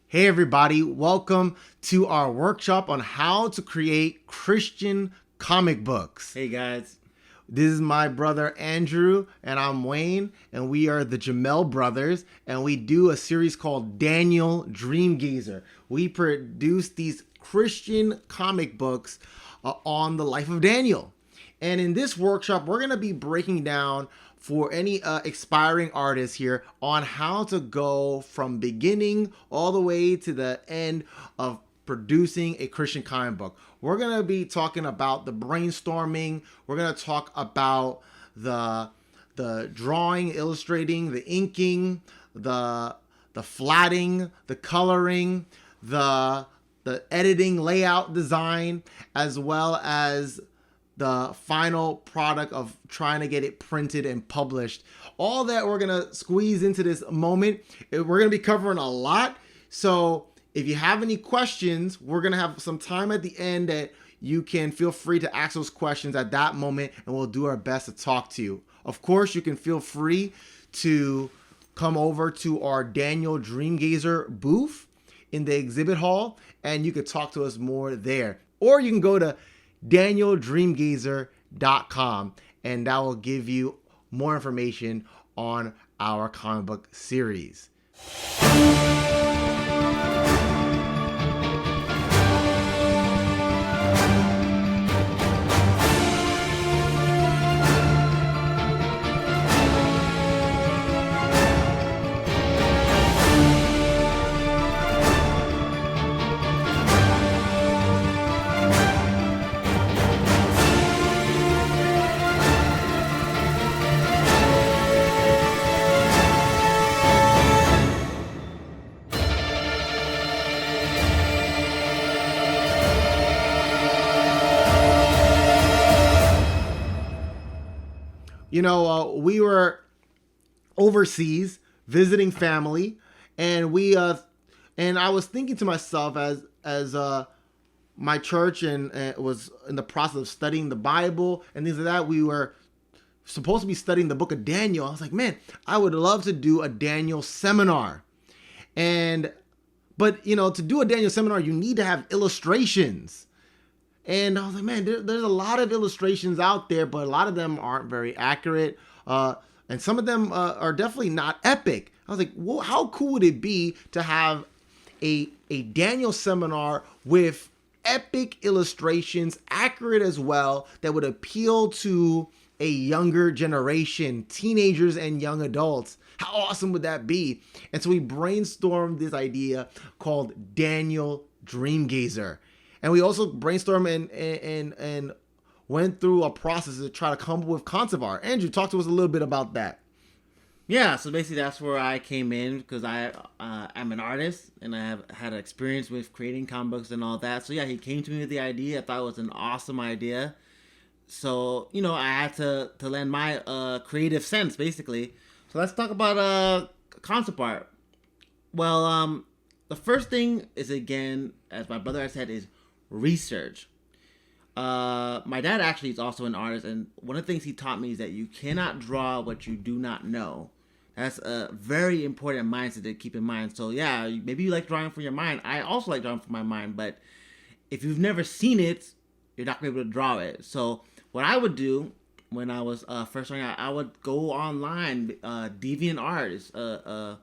Hey everybody, welcome to our workshop on how to create Christian comic books. Hey guys. This is my brother Andrew and I'm Wayne, and we are the Jamel brothers, and we do a series called Daniel Dreamgazer. We produce these Christian comic books on the life of Daniel. And in this workshop, we're going to be breaking down for any aspiring artists here on how to go from beginning all the way to the end of producing a Christian comic book. We're going to be talking about the brainstorming. We're going to talk about the drawing, illustrating, the inking, the flatting, the coloring, the editing, layout, design, as well as the final product of trying to get it printed and published. All that we're gonna squeeze into this moment. We're gonna be covering a lot. So if you have any questions, we're gonna have some time at the end that you can feel free to ask those questions at that moment, and we'll do our best to talk to you. Of course, you can feel free to come over to our Daniel Dreamgazer booth in the exhibit hall, and you could talk to us more there. Or you can go to DanielDreamgazer.com, and that will give you more information on our comic book series. We were overseas visiting family, and I was thinking to myself as my church and was in the process of studying the Bible and things like that. We were supposed to be studying the book of Daniel. I was like, man, I would love to do a Daniel seminar. But to do a Daniel seminar, you need to have illustrations. And I was like, man, there's a lot of illustrations out there, but a lot of them aren't very accurate. And some of them are definitely not epic. I was like, well, how cool would it be to have a Daniel seminar with epic illustrations, accurate as well, that would appeal to a younger generation, teenagers and young adults? How awesome would that be? And so we brainstormed this idea called Daniel Dreamgazer. And we also brainstormed and went through a process to try to come up with concept art. Andrew, talk to us a little bit about that. Yeah, so basically that's where I came in, because I'm an artist and I have had experience with creating comic books and all that. So yeah, he came to me with the idea. I thought it was an awesome idea. So, I had to lend my creative sense, basically. So let's talk about concept art. Well, the first thing is, again, as my brother has said, is research. My dad actually is also an artist, and one of the things he taught me is that you cannot draw what you do not know. That's a very important mindset to keep in mind. So yeah, maybe you like drawing from your mind. I also like drawing from my mind, but if you've never seen it, you're not going to be able to draw it. So what I would do when I was first starting out, I would go online. DeviantArt is a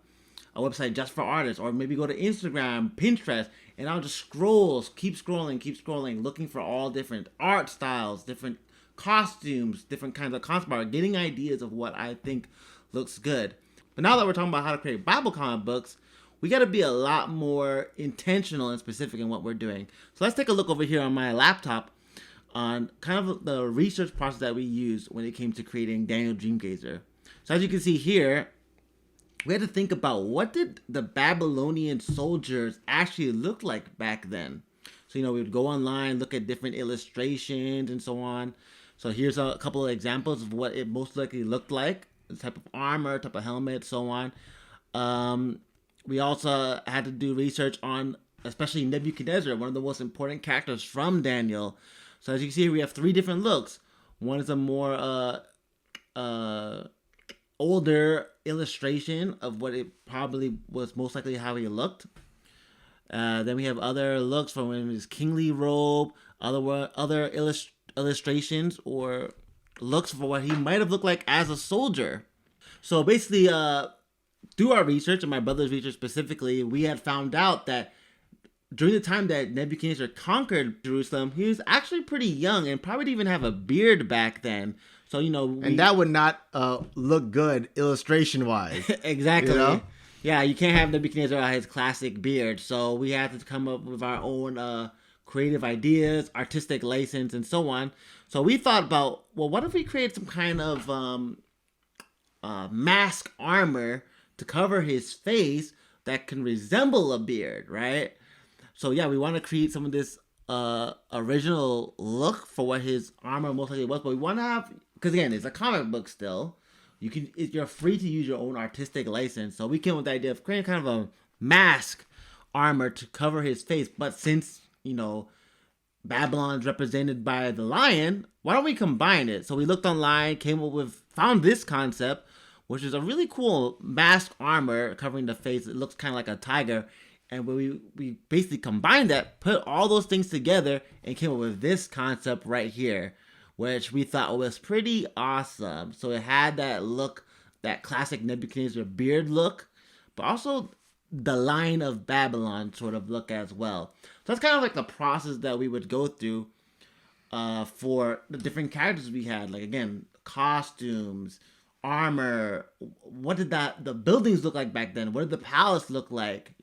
website just for artists, or maybe go to Instagram, Pinterest, and I'll just keep scrolling, looking for all different art styles, different costumes, different kinds of concept art, getting ideas of what I think looks good. But now that we're talking about how to create Bible comic books, we got to be a lot more intentional and specific in what we're doing. So let's take a look over here on my laptop on kind of the research process that we used when it came to creating Daniel Dreamgazer. So as you can see here, we had to think about, what did the Babylonian soldiers actually look like back then? So, we would go online, look at different illustrations and so on. So here's a couple of examples of what it most likely looked like. The type of armor, type of helmet, so on. We also had to do research on, especially Nebuchadnezzar, one of the most important characters from Daniel. So as you can see, we have three different looks. One is a more older illustration of what it probably was most likely how he looked. Then we have other looks from his kingly robe, other illustrations or looks for what he might have looked like as a soldier. So basically, through our research and my brother's research specifically, we had found out that during the time that Nebuchadnezzar conquered Jerusalem, he was actually pretty young and probably didn't even have a beard back then. So, and that would not look good illustration wise. Exactly. You know? Yeah, you can't have Nebuchadnezzar with his classic beard. So we had to come up with our own creative ideas, artistic license, and so on. So we thought about, well, what if we create some kind of mask armor to cover his face that can resemble a beard, right? So yeah, we want to create some of this original look for what his armor most likely was, but we want to have, because again, it's a comic book still. You're free to use your own artistic license. So we came with the idea of creating kind of a mask armor to cover his face. But since, Babylon's represented by the lion, why don't we combine it? So we looked online, found this concept, which is a really cool mask armor covering the face. It looks kind of like a tiger. And we basically combined that, put all those things together, and came up with this concept right here, which we thought was pretty awesome. So it had that look, that classic Nebuchadnezzar beard look, but also the Lion of Babylon sort of look as well. So that's kind of like the process that we would go through for the different characters we had. Like, again, costumes, armor. What did the buildings look like back then? What did the palace look like,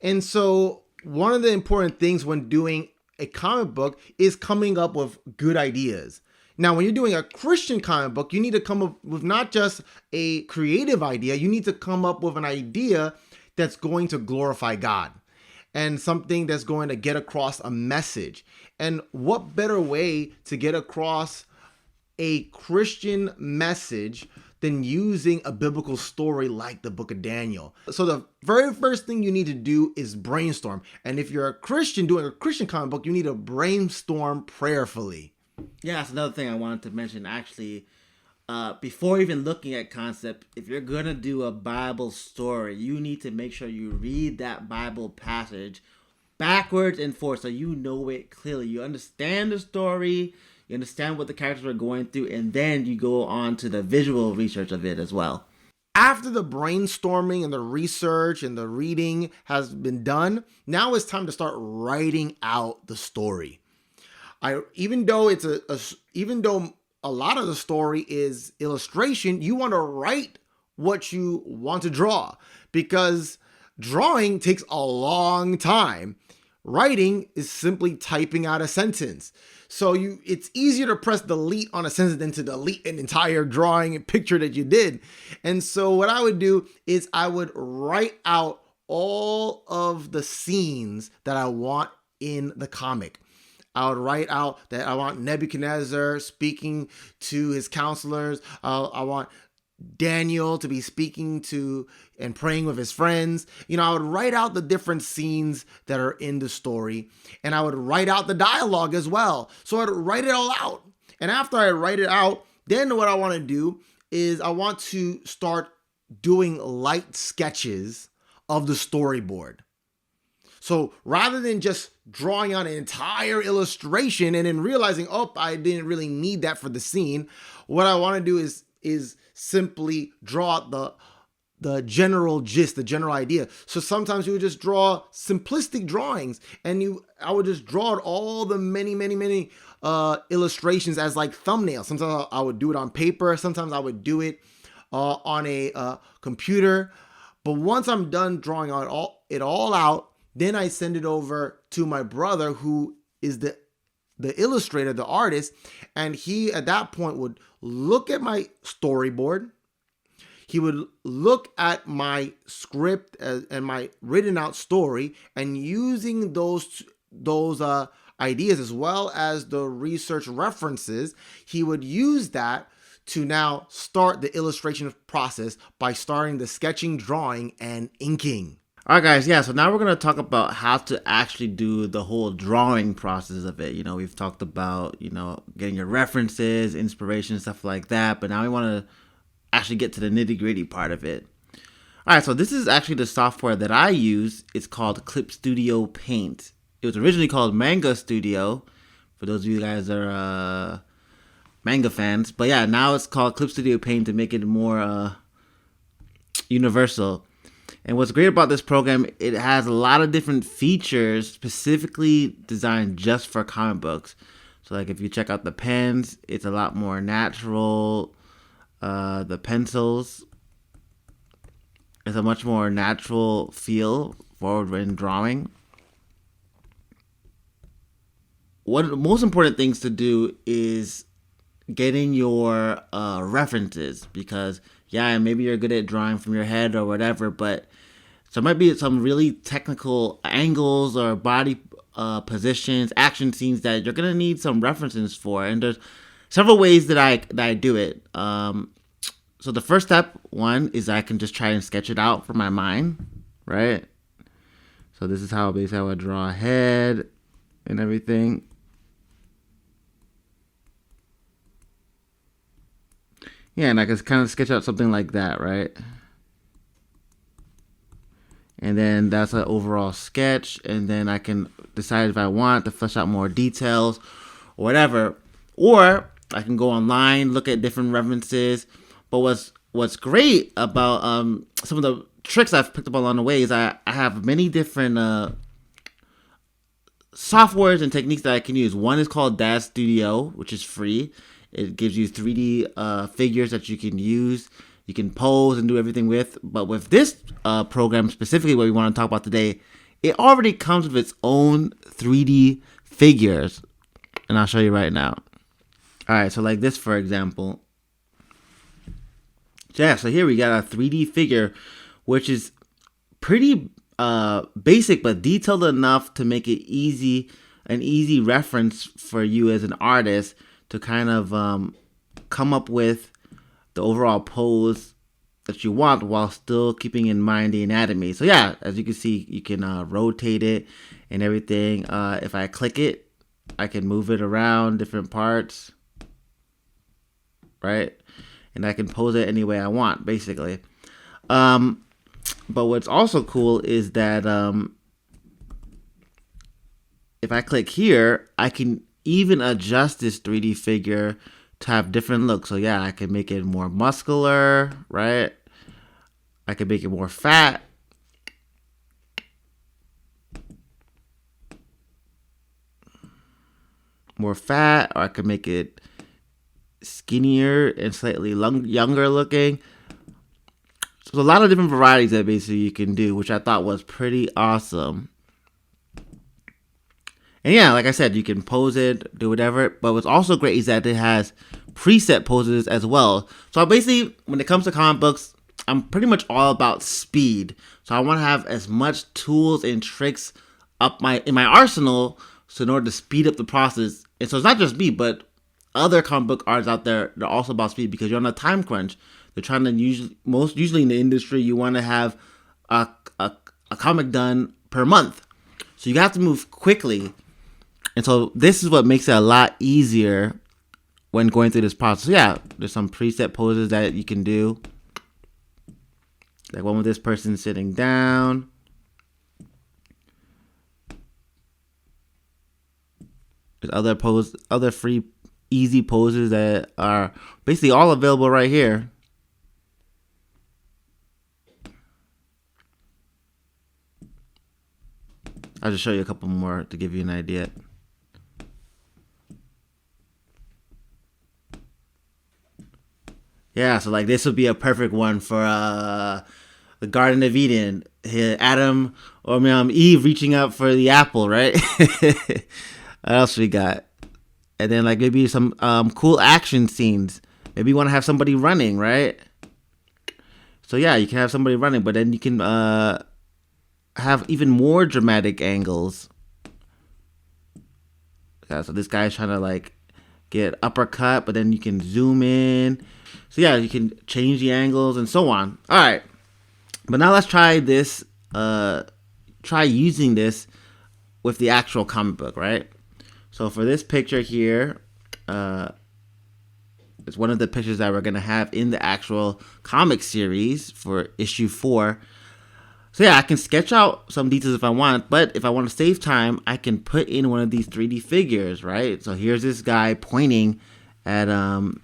And so one of the important things when doing a comic book is coming up with good ideas. Now, when you're doing a Christian comic book, you need to come up with not just a creative idea, you need to come up with an idea that's going to glorify God and something that's going to get across a message. And what better way to get across a Christian message than using a biblical story like the book of Daniel? So the very first thing you need to do is brainstorm. And if you're a Christian doing a Christian comic book, you need to brainstorm prayerfully. Yeah, that's another thing I wanted to mention. Actually, before even looking at concept, if you're going to do a Bible story, you need to make sure you read that Bible passage backwards and forwards so you know it clearly. You understand the story, you understand what the characters are going through, and then you go on to the visual research of it as well. After the brainstorming and the research and the reading has been done, now it's time to start writing out the story. Even though a lot of the story is illustration, you want to write what you want to draw, because drawing takes a long time. Writing is simply typing out a sentence. So it's easier to press delete on a sentence than to delete an entire drawing and picture that you did. And so what I would do is I would write out all of the scenes that I want in the comic. I would write out that I want Nebuchadnezzar speaking to his counselors. I want Daniel to be speaking to and praying with his friends. I would write out the different scenes that are in the story, and I would write out the dialogue as well. So I'd write it all out. And after I write it out, then what I want to do is I want to start doing light sketches of the storyboard. So rather than just drawing out an entire illustration and then realizing, I didn't really need that for the scene, what I want to do is simply draw out the general gist, the general idea. So sometimes you would just draw simplistic drawings, and I would just draw out all the many illustrations as like thumbnails. Sometimes I would do it on paper. Sometimes I would do it on a computer. But once I'm done drawing it all out, then I send it over to my brother, who is the illustrator, the artist, and he at that point would look at my storyboard. He would look at my script and my written out story, and using those ideas as well as the research references, he would use that to now start the illustration process by starting the sketching, drawing, and inking. All right, guys. Yeah. So now we're going to talk about how to actually do the whole drawing process of it. We've talked about, getting your references, inspiration, stuff like that. But now we want to actually get to the nitty gritty part of it. All right, so this is actually the software that I use. It's called ClipStūdio Paint. It was originally called Manga Studio, for those of you guys that are manga fans. But yeah, now it's called ClipStūdio Paint to make it more universal. And what's great about this program, it has a lot of different features specifically designed just for comic books. So like if you check out the pens, it's a lot more natural. The pencils, it's a much more natural feel forward when drawing. One of the most important things to do is getting your references, because yeah, maybe you're good at drawing from your head or whatever, but there might be some really technical angles or body positions, action scenes that you're gonna need some references for, and there's several ways that I do it. So the first step one is I can just try and sketch it out from my mind, right? So this is how basically I would draw a head and everything. Yeah, and I can kind of sketch out something like that, right? And then that's an overall sketch, and then I can decide if I want to flesh out more details or whatever. Or I can go online, look at different references. But what's great about some of the tricks I've picked up along the way is I have many different softwares and techniques that I can use. One is called DAZ Studio, which is free. It gives you 3D figures that you can use. You can pose and do everything with. But with this program, specifically what we want to talk about today, it already comes with its own 3D figures. And I'll show you right now. All right, so like this, for example. Yeah, so here we got a 3D figure, which is pretty basic, but detailed enough to make it an easy reference for you as an artist to kind of come up with the overall pose that you want while still keeping in mind the anatomy. So yeah, as you can see, you can rotate it and everything. If I click it, I can move it around different parts, right? And I can pose it any way I want, basically. But what's also cool is that if I click here, I can even adjust this 3D figure to have different looks. So yeah, I can make it more muscular, right? I can make it more fat. Or I can make it skinnier and slightly younger looking. So there's a lot of different varieties that basically you can do, which I thought was pretty awesome. And yeah, like I said, you can pose it, do whatever. But what's also great is that it has preset poses as well. So basically, when it comes to comic books, I'm pretty much all about speed. So I want to have as much tools and tricks in my arsenal, so in order to speed up the process. And so it's not just me, but other comic book artists out there, they're also about speed because you're on a time crunch. They're trying to usually in the industry, you want to have a comic done per month. So you have to move quickly. And so this is what makes it a lot easier when going through this process. So yeah, there's some preset poses that you can do. Like one with this person sitting down. There's other free, easy poses that are basically all available right here. I'll just show you a couple more to give you an idea. Yeah, so like this would be a perfect one for the Garden of Eden. Adam or Eve reaching up for the apple, right? What else we got? And then like maybe some cool action scenes. Maybe you want to have somebody running, right? So yeah, you can have somebody running, but then you can have even more dramatic angles. Yeah, so this guy's trying to like get uppercut, but then you can zoom in. So yeah, you can change the angles and so on. All right, but now let's try this. Try using this with the actual comic book, right? So for this picture here, It's one of the pictures that we're going to have in the actual comic series for issue 4. So yeah, I can sketch out some details if I want, but if I want to save time, I can put in one of these 3D figures, right? So here's this guy pointing at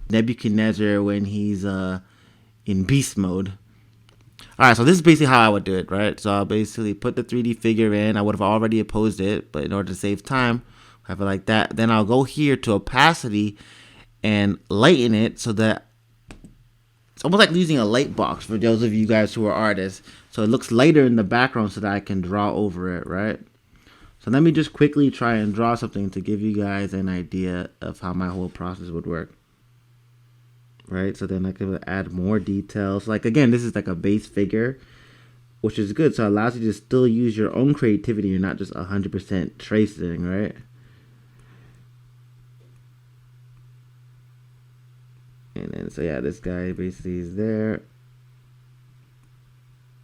Nebuchadnezzar when he's in beast mode. All right, so this is basically how I would do it, right? So I'll basically put the 3D figure in. I would have already opposed it, but in order to save time, have it like that. Then I'll go here to opacity and lighten it so that it's almost like using a light box for those of you guys who are artists. So it looks lighter in the background so that I can draw over it, right? So let me just quickly try and draw something to give you guys an idea of how my whole process would work. Right, so then I can add more details. Like, again, this is like a base figure, which is good. So it allows you to still use your own creativity. You're not just 100% tracing, right? And then, so yeah, this guy basically is there.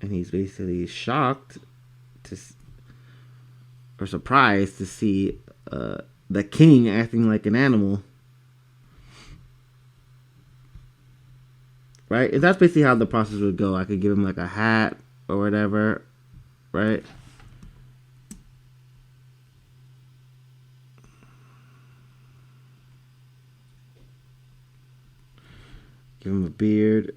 And he's basically shocked or surprised to see the king acting like an animal. Right? And that's basically how the process would go. I could give him like a hat or whatever. Right? Give him a beard.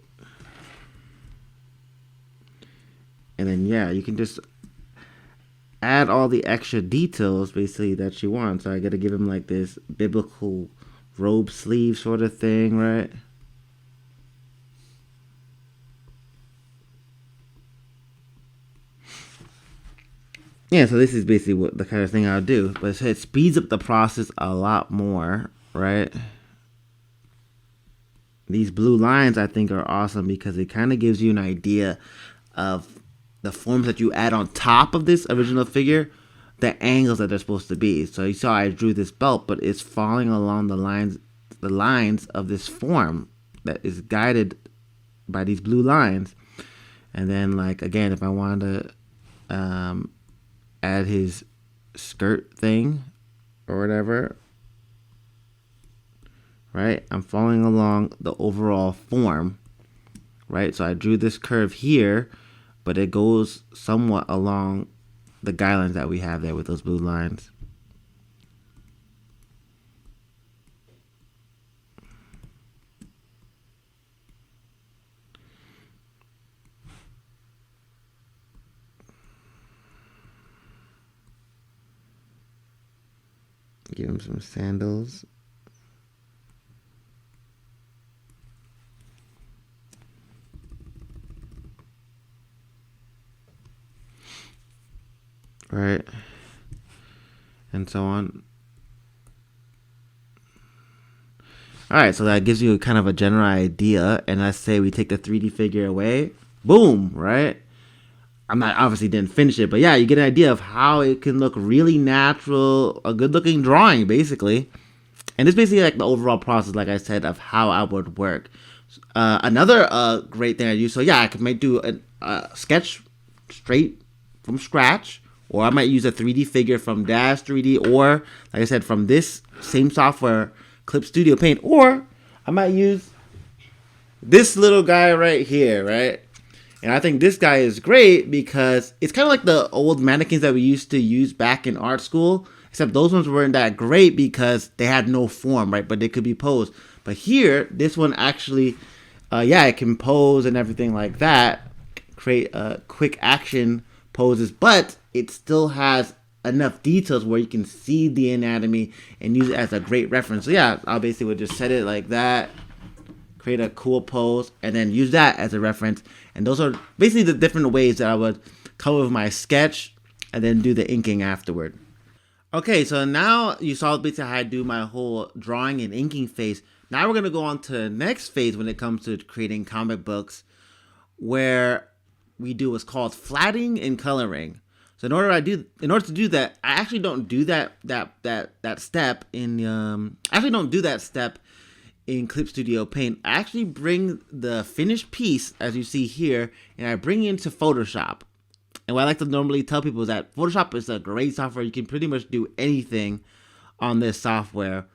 And then, yeah, you can just add all the extra details, basically, that you want. So I got to give him, like, this biblical robe sleeve sort of thing, right? Yeah, so this is basically what the kind of thing I'll do. But it speeds up the process a lot more, right? These blue lines, I think, are awesome because it kind of gives you an idea of the forms that you add on top of this original figure, the angles that they're supposed to be. So you saw I drew this belt, but it's falling along the lines of this form that is guided by these blue lines. And then, like, again, if I wanted to add his skirt thing or whatever, right? I'm following along the overall form, right? So I drew this curve here, but it goes somewhat along the guidelines that we have there with those blue lines. Give him some sandals. Right, and so on. All right, so that gives you kind of a general idea. And let's say we take the 3D figure away. Boom, right? I'm not obviously didn't finish it, but yeah, you get an idea of how it can look really natural, a good-looking drawing, basically. And it's basically like the overall process, like I said, of how I would work. Another great thing I use, so yeah, I might do a sketch straight from scratch. Or I might use a 3D figure from Dash 3D, or, like I said, from this same software, ClipStūdio Paint. Or I might use this little guy right here, right? And I think this guy is great because it's kind of like the old mannequins that we used to use back in art school. Except those ones weren't that great because they had no form, right? But they could be posed. But here, this one actually, yeah, it can pose and everything like that. Create quick action poses, but it still has enough details where you can see the anatomy and use it as a great reference. So yeah, I'll basically would just set it like that, create a cool pose, and then use that as a reference. And those are basically the different ways that I would come with my sketch and then do the inking afterward. Okay, so now you saw basically how I do my whole drawing and inking phase. Now we're going to go on to the next phase when it comes to creating comic books, where we do what's called flatting and coloring. So in order to do that, I actually don't do that step in ClipStūdio Paint. I actually bring the finished piece, as you see here, and I bring it into Photoshop. And what I like to normally tell people is that Photoshop is a great software. You can pretty much do anything on this software.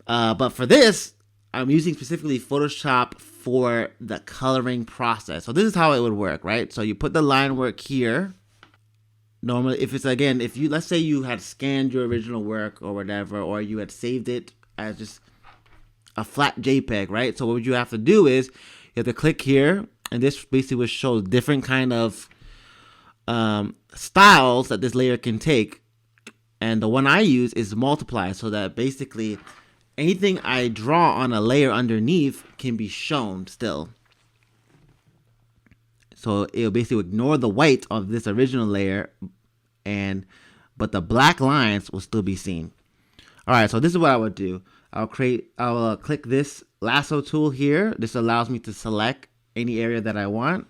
But for this, I'm using specifically Photoshop for the coloring process. So this is how it would work, right? So you put the line work here. Normally, if it's, again, if you, let's say you had scanned your original work or whatever, or you had saved it as just a flat JPEG, right? So what you have to do is you have to click here, and this basically will show different kind of styles that this layer can take. And the one I use is multiply, so that basically anything I draw on a layer underneath can be shown still. So it'll basically ignore the white of this original layer, but the black lines will still be seen. All right, so this is what I would do. I'll click this lasso tool here. This allows me to select any area that I want,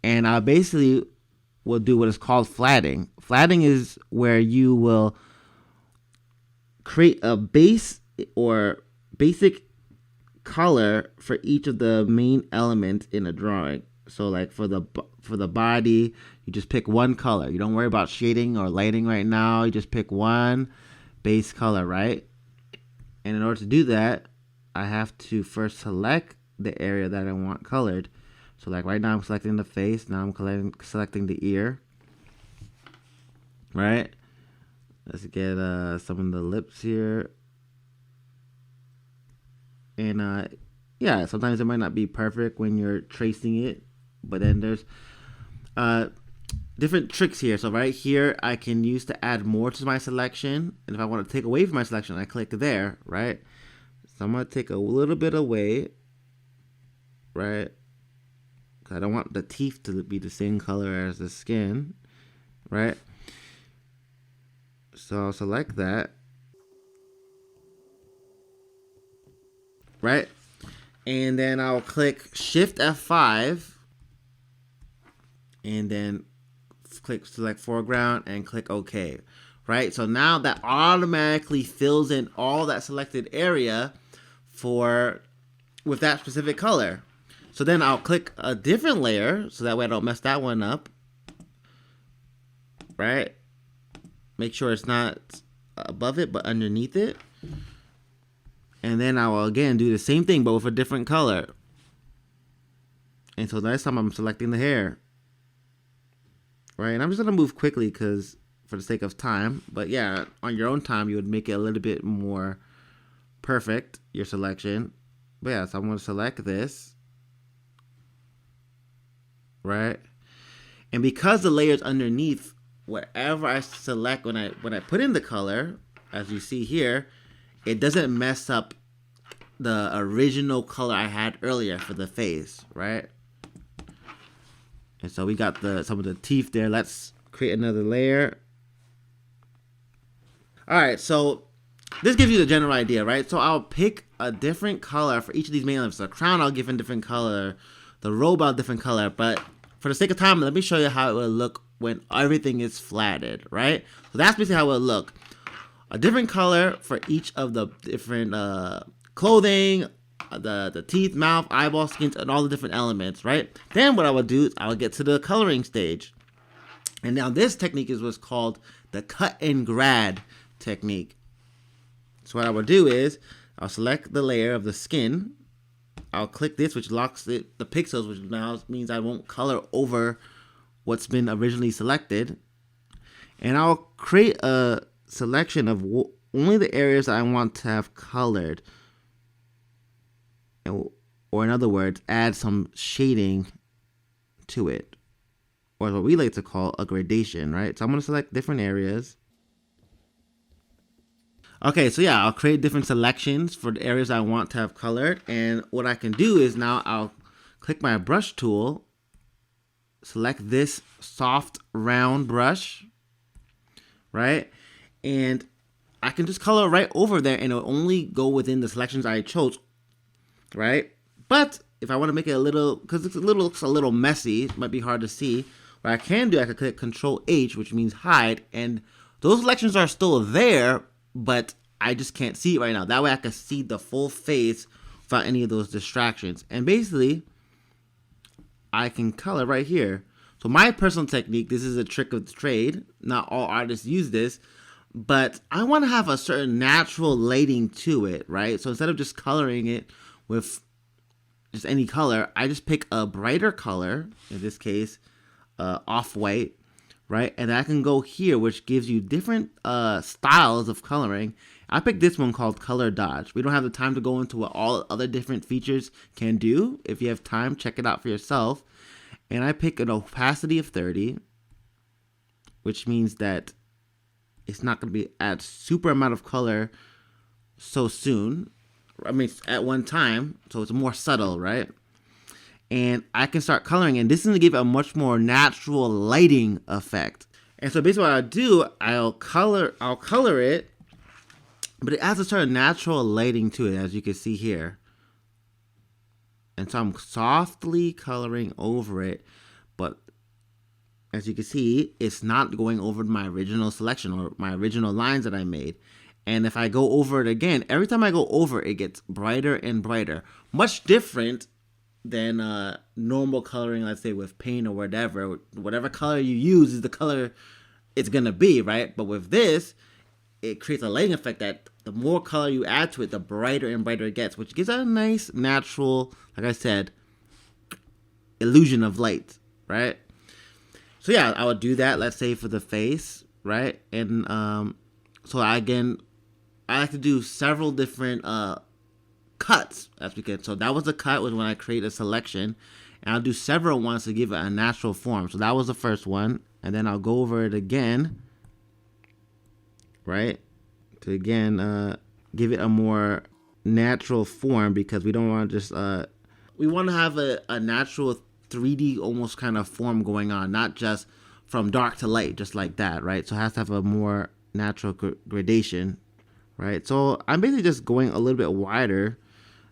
and I basically will do what is called flatting. Flatting is where you will create a base or basic color for each of the main elements in a drawing. So like for the body, you just pick one color. You don't worry about shading or lighting right now. You just pick one base color, right? And in order to do that, I have to first select the area that I want colored. So like right now I'm selecting the face. Now I'm selecting the ear. Right? Let's get some of the lips here. And yeah, sometimes it might not be perfect when you're tracing it, but then there's different tricks here. So right here, I can use to add more to my selection. And if I want to take away from my selection, I click there, right? So I'm going to take a little bit away, right? Because I don't want the teeth to be the same color as the skin, right? So I'll select that, right? And then I'll click Shift F5 and then click select foreground and click OK, right? So now that automatically fills in all that selected area with that specific color. So then I'll click a different layer so that way I don't mess that one up, right? Make sure it's not above it but underneath it. And then I will again do the same thing but with a different color. And so next time I'm selecting the hair. Right, and I'm just gonna move quickly because for the sake of time. But yeah, on your own time, you would make it a little bit more perfect, your selection. But yeah, so I'm gonna select this, right? And because the layer's underneath, whatever I select when I put in the color, as you see here, it doesn't mess up the original color I had earlier for the face, right? And so we got some of the teeth there. Let's create another layer. All right, so this gives you the general idea, right? So I'll pick a different color for each of these main elements. The crown I'll give a different color. The robe I'll a different color. But for the sake of time, let me show you how it will look when everything is flatted, right? So that's basically how it will look. A different color for each of the different clothing, the teeth, mouth, eyeball, skins, and all the different elements, right? Then what I would do is I would get to the coloring stage. And now this technique is what's called the cut and grad technique. So what I would do is I'll select the layer of the skin. I'll click this, which locks the pixels, which now means I won't color over what's been originally selected. And I'll create a selection of only the areas I want to have colored. Or in other words, add some shading to it, or what we like to call a gradation, right? So I'm going to select different areas. Okay, so yeah, I'll create different selections for the areas I want to have colored. And what I can do is now I'll click my brush tool, select this soft round brush, right? And I can just color right over there and it'll only go within the selections I chose. Right? But if I want to make it a little, because it looks a little messy, it might be hard to see. What I can do, I can click Control H, which means hide, and those selections are still there, but I just can't see it right now. That way I can see the full face without any of those distractions. And basically, I can color right here. So my personal technique, this is a trick of the trade. Not all artists use this, but I want to have a certain natural lighting to it, right? So instead of just coloring it with just any color, I just pick a brighter color, in this case, off-white, right? And I can go here, which gives you different styles of coloring. I picked this one called Color Dodge. We don't have the time to go into what all other different features can do. If you have time, check it out for yourself. And I pick an opacity of 30, which means that it's not going to be add super amount of color so soon. I mean, at one time, so it's more subtle, right? And I can start coloring, and this is going to give a much more natural lighting effect. And so basically what I'll do, I'll color it, but it adds a certain natural lighting to it, as you can see here. And so I'm softly coloring over it, but as you can see, it's not going over my original selection or my original lines that I made. And if I go over it again, every time I go over, it gets brighter and brighter. Much different than normal coloring, let's say with paint or whatever. Whatever color you use is the color it's going to be, right? But with this, it creates a lighting effect that the more color you add to it, the brighter and brighter it gets, which gives a nice, natural, like I said, illusion of light, right? So yeah, I would do that, let's say, for the face, right? And so I like to do several different cuts as we can. So that was a cut, was when I create a selection, and I'll do several ones to give it a natural form. So that was the first one, and then I'll go over it again, right? To again give it a more natural form, because we don't want to just we want to have a natural 3D almost kind of form going on, not just from dark to light, just like that, right? So it has to have a more natural gradation, right? So I'm basically just going a little bit wider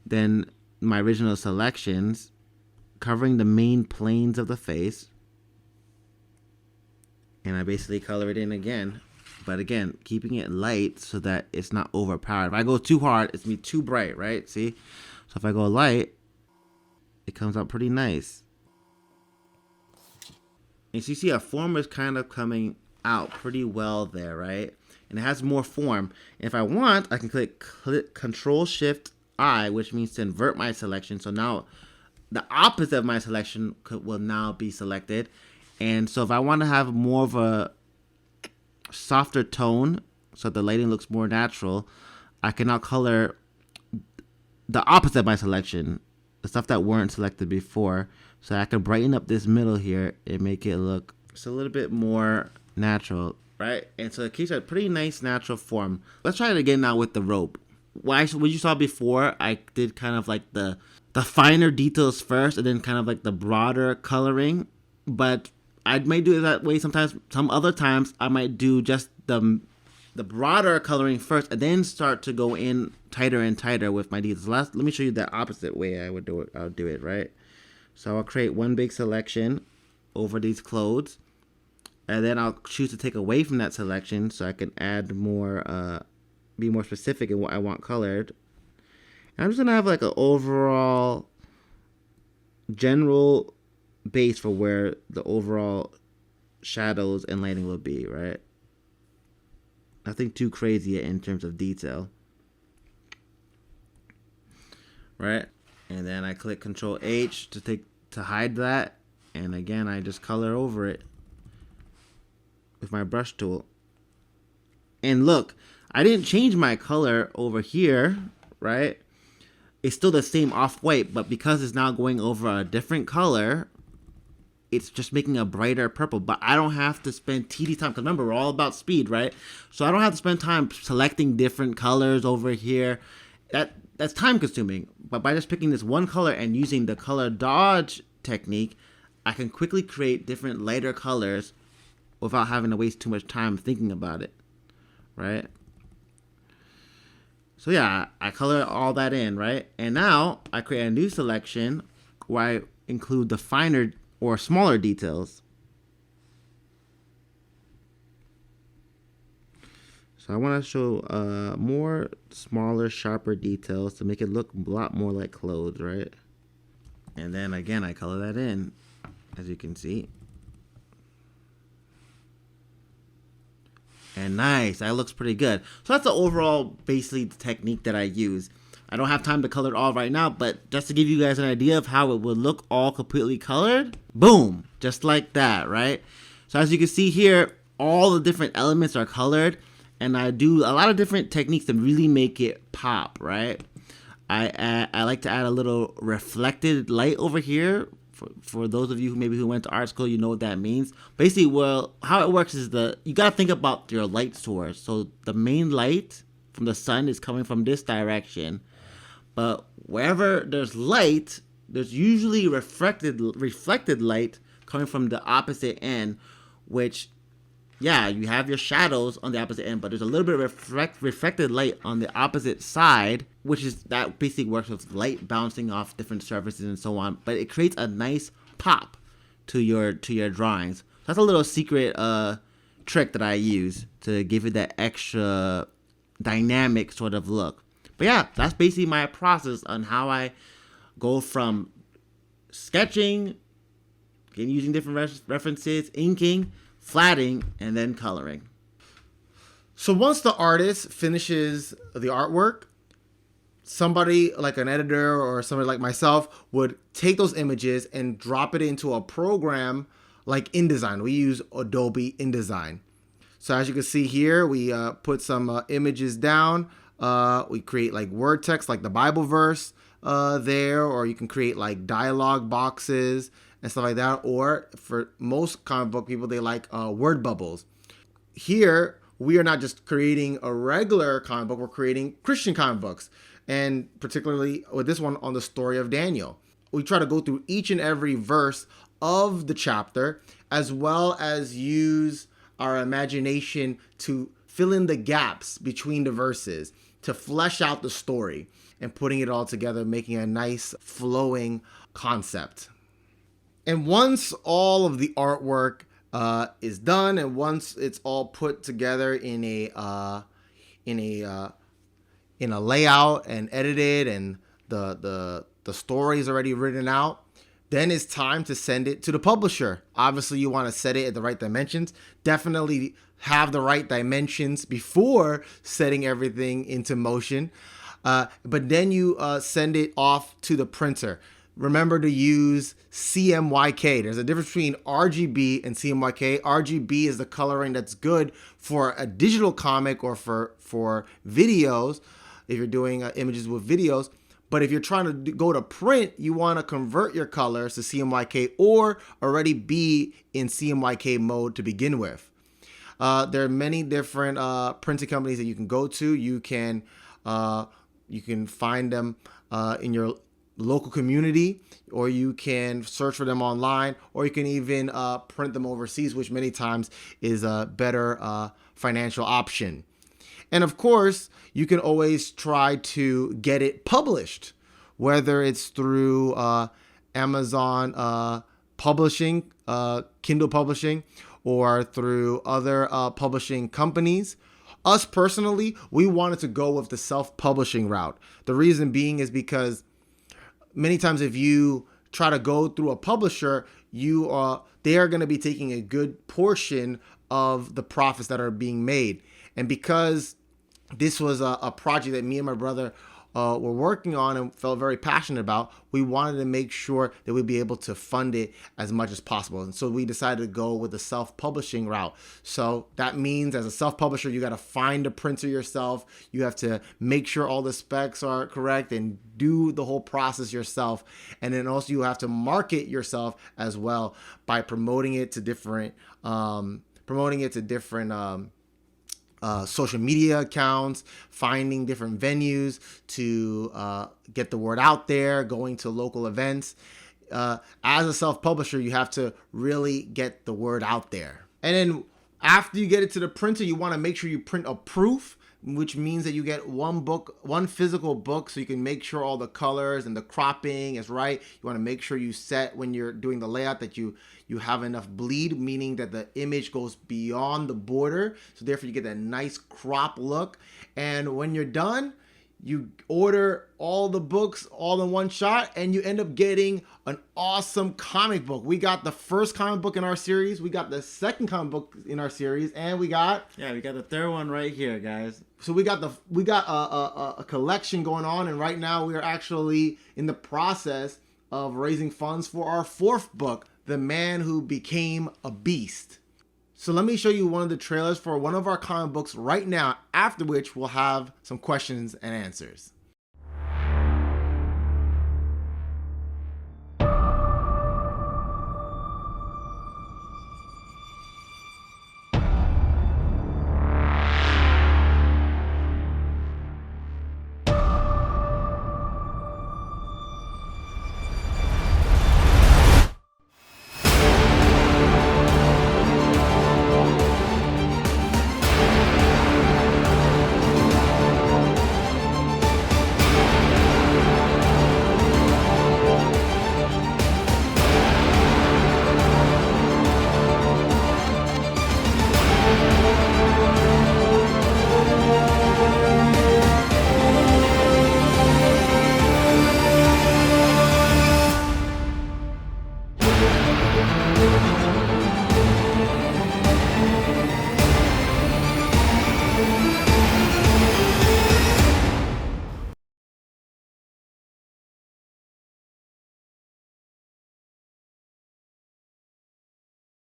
than my original selections, covering the main planes of the face, and I basically color it in again. But again, keeping it light so that it's not overpowered. If I go too hard, it's gonna be too bright, right? See? So if I go light, it comes out pretty nice. And so you see our form is kind of coming out pretty well there, right? And it has more form. And if I want, I can click Control Shift I, which means to invert my selection. So now the opposite of my selection will now be selected. And so if I want to have more of a softer tone, so the lighting looks more natural, I can now color the opposite of my selection, the stuff that weren't selected before. So I can brighten up this middle here and make it look just a little bit more natural, right? And so it keeps a pretty nice natural form. Let's try it again now with the rope. What you saw before, I did kind of like the finer details first, and then kind of like the broader coloring. But I may do it that way sometimes. Some other times I might do just the broader coloring first, and then start to go in tighter and tighter with my details. Let me show you the opposite way I would do it. I'll do it, right? So I'll create one big selection over these clothes, and then I'll choose to take away from that selection so I can add more, be more specific in what I want colored. And I'm just gonna have like an overall general base for where the overall shadows and lighting will be, right? Nothing too crazy in terms of detail, right? And then I click Control H to hide that, and again I just color over it with my brush tool. And look, I didn't change my color over here, right? It's still the same off-white, but because it's now going over a different color, it's just making a brighter purple. But I don't have to spend tedious time, because remember, we're all about speed, right? So I don't have to spend time selecting different colors over here. That's time consuming. But by just picking this one color and using the color dodge technique, I can quickly create different lighter colors without having to waste too much time thinking about it, right? So yeah, I color all that in, right? And now I create a new selection where I include the finer or smaller details. So I want to show more smaller, sharper details to make it look a lot more like clothes, right? And then again, I color that in, as you can see. And nice, that looks pretty good. So that's the overall, basically, the technique that I use. I don't have time to color it all right now, but just to give you guys an idea of how it would look all completely colored, boom, just like that, right? So as you can see here, all the different elements are colored, and I do a lot of different techniques to really make it pop, right? I like to add a little reflected light over here. For those of you who went to art school, you know what that means. Basically, well, how it works is you gotta think about your light source. So the main light from the sun is coming from this direction, but wherever there's light, there's usually reflected light coming from the opposite end, which, yeah, you have your shadows on the opposite end, but there's a little bit of reflected light on the opposite side, that basically works with light bouncing off different surfaces and so on. But it creates a nice pop to your drawings. That's a little secret trick that I use to give it that extra dynamic sort of look. But yeah, that's basically my process on how I go from sketching, using different references, inking, flatting, and then coloring. So once the artist finishes the artwork, somebody like an editor or somebody like myself would take those images and drop it into a program like InDesign. We use Adobe InDesign. So as you can see here, we put some images down. We create like word text, like the Bible verse there, or you can create like dialogue boxes and stuff like that. Or for most comic book people, they like word bubbles. Here, we are not just creating a regular comic book, we're creating Christian comic books. And particularly with this one on the story of Daniel. We try to go through each and every verse of the chapter, as well as use our imagination to fill in the gaps between the verses, to flesh out the story, and putting it all together, making a nice flowing concept. And once all of the artwork is done, and once it's all put together in a layout and edited, and the story is already written out, then it's time to send it to the publisher. Obviously, you want to set it at the right dimensions. Definitely have the right dimensions before setting everything into motion. But then you send it off to the printer. Remember to use CMYK. There's a difference between RGB and CMYK. RGB is the coloring that's good for a digital comic or for videos, if you're doing images with videos. But if you're trying to go to print, you want to convert your colors to CMYK or already be in CMYK mode to begin with. There are many different printing companies that you can go to. You can find them in your local community, or you can search for them online, or you can even print them overseas, which many times is a better financial option. And of course, you can always try to get it published, whether it's through Amazon publishing, Kindle publishing, or through other publishing companies. Us personally, we wanted to go with the self-publishing route. The reason being is because many times if you try to go through a publisher, they are going to be taking a good portion of the profits that are being made. And because this was a project that me and my brother were working on and felt very passionate about, we wanted to make sure that we'd be able to fund it as much as possible. And so we decided to go with the self-publishing route. So that means as a self-publisher, you got to find a printer yourself. You have to make sure all the specs are correct and do the whole process yourself. And then also you have to market yourself as well by promoting it to different social media accounts, finding different venues to get the word out there, going to local events. As a self-publisher, you have to really get the word out there. And then after you get it to the printer, you want to make sure you print a proof, which means that you get one physical book, so you can make sure all the colors and the cropping is right. You want to make sure you set, when you're doing the layout, that you have enough bleed, meaning that the image goes beyond the border. So therefore you get that nice crop look. And when you're done, You order all the books all in one shot, and you end up getting an awesome comic book. We got the first comic book in our series, we got the second comic book in our series, and we got the third one right here, guys. So we got a collection going on, and right now we are actually in the process of raising funds for our fourth book, The Man Who Became a Beast. So let me show you one of the trailers for one of our comic books right now, after which we'll have some questions and answers.